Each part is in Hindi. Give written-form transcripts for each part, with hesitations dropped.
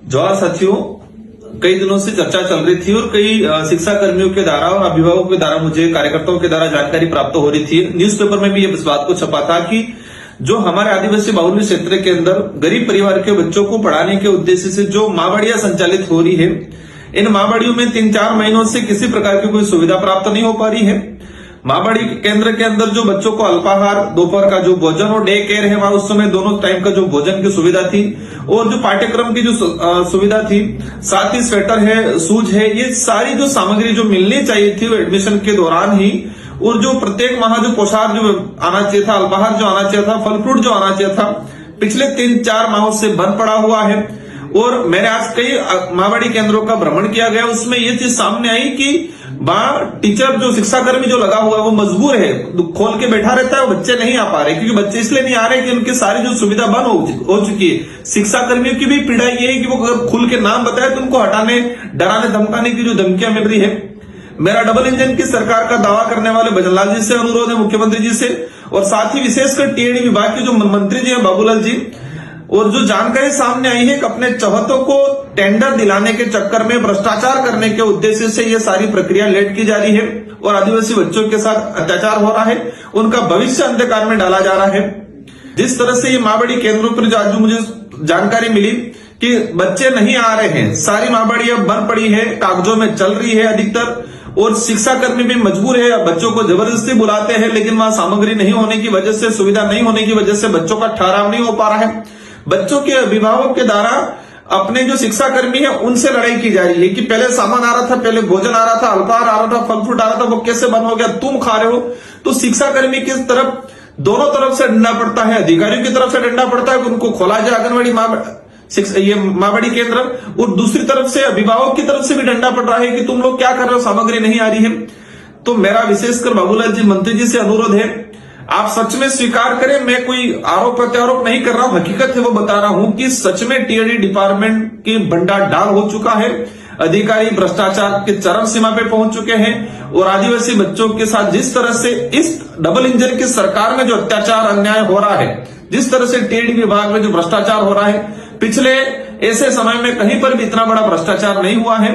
जवाहर साथियों, कई दिनों से चर्चा चल रही थी और कई शिक्षा कर्मियों के द्वारा और अभिभावकों के द्वारा, मुझे कार्यकर्ताओं के द्वारा जानकारी प्राप्त हो रही थी। न्यूज़पेपर में भी इस बात को छपा था कि जो हमारे आदिवासी बाहुल्य क्षेत्र के अंदर गरीब परिवार के बच्चों को पढ़ाने के उद्देश्य से जो माँबाड़ियां संचालित हो रही है, इन माँबाड़ियों में 3-4 महीनों से किसी प्रकार की कोई सुविधा प्राप्त नहीं हो पा रही है। माँबाड़ी केंद्र के अंदर जो बच्चों को अल्पाहार, दोपहर का जो भोजन और डे केयर है, वहां उस समय दोनों टाइम का जो भोजन की सुविधा थी और जो पाठ्यक्रम की जो सुविधा थी, साथ ही स्वेटर है, शूज है, ये सारी जो सामग्री जो मिलनी चाहिए थी वो एडमिशन के दौरान ही, और जो प्रत्येक माह जो पोशाक जो आना चाहिए था, अल्पाहार जो आना चाहिए था, फल फ्रूट जो आना चाहिए था, पिछले 3-4 माहों से बंद पड़ा हुआ है। और मैंने आज कई माँबाड़ी केंद्रों का भ्रमण किया गया, उसमें ये चीज सामने आई कि टीचर जो शिक्षाकर्मी जो लगा हुआ है वो मजबूर है, खोल के बैठा रहता है, बच्चे नहीं आ पा रहे, क्योंकि बच्चे इसलिए नहीं आ रहे कि उनकी सारी जो सुविधा बंद हो चुकी है। शिक्षाकर्मियों की भी पीड़ा ये है कि वो अगर खुल के नाम बताए तो उनको हटाने, डराने, धमकाने की जो धमकियां मिल रही है। मेरा डबल इंजन की सरकार का दावा करने वाले भजनलाल जी से अनुरोध है, मुख्यमंत्री जी से, और साथ ही विशेषकर टीएडी विभाग के जो मंत्री जी हैं बाबूलाल जी, और जो जानकारी सामने आई है कि अपने चौहतों को टेंडर दिलाने के चक्कर में भ्रष्टाचार करने के उद्देश्य से ये सारी प्रक्रिया लेट की जा रही है और आदिवासी बच्चों के साथ अत्याचार हो रहा है, उनका भविष्य अंधकार में डाला जा रहा है। जिस तरह से ये माँबाड़ी केंद्रों पर जो आज मुझे जानकारी मिली कि बच्चे नहीं आ रहे हैं, सारी माँबाड़ी अब बंद पड़ी है, कागजों में चल रही है अधिकतर, और शिक्षाकर्मी भी मजबूर है, बच्चों को जबरदस्ती बुलाते हैं, लेकिन वहां सामग्री नहीं होने की वजह से, सुविधा नहीं होने की वजह से बच्चों का ठहराव नहीं हो पा रहा है। बच्चों के अभिभावक के द्वारा अपने जो शिक्षाकर्मी है उनसे लड़ाई की जा रही है कि पहले सामान आ रहा था, पहले भोजन आ रहा था, अल्पाहार आ रहा था, फल फ्रूट आ रहा था, वो कैसे बंद हो गया, तुम खा रहे हो। तो शिक्षाकर्मी की तरफ दोनों तरफ से डंडा पड़ता है, अधिकारियों की तरफ से डंडा पड़ता है कि उनको खोला जाए आंगनबाड़ी ये माँबाड़ी केंद्र, और दूसरी तरफ से अभिभावक की तरफ से भी डंडा पड़ रहा है कि तुम लोग क्या कर रहे हो, सामग्री नहीं आ रही है। तो मेरा विशेषकर बाबूलाल जी मंत्री जी से अनुरोध है, आप सच में स्वीकार करें, मैं कोई आरोप प्रत्यारोप नहीं कर रहा हूं, हकीकत है वो बता रहा हूं कि सच में टीएडी डिपार्टमेंट की बंडा डाल हो चुका है, अधिकारी भ्रष्टाचार के चरम सीमा पे पहुंच चुके हैं, और आदिवासी बच्चों के साथ जिस तरह से इस डबल इंजन की सरकार में जो अत्याचार अन्याय हो रहा है, जिस तरह से टीएडी विभाग में जो भ्रष्टाचार हो रहा है, पिछले ऐसे समय में कहीं पर भी इतना बड़ा भ्रष्टाचार नहीं हुआ है।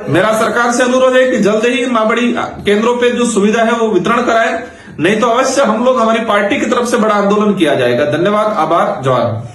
मेरा सरकार से अनुरोध है कि जल्द ही माँबाड़ी केंद्रों पे जो सुविधा है वो वितरण कराए, नहीं तो अवश्य हम लोग, हमारी पार्टी की तरफ से बड़ा आंदोलन किया जाएगा। धन्यवाद, आभार, जवाहर।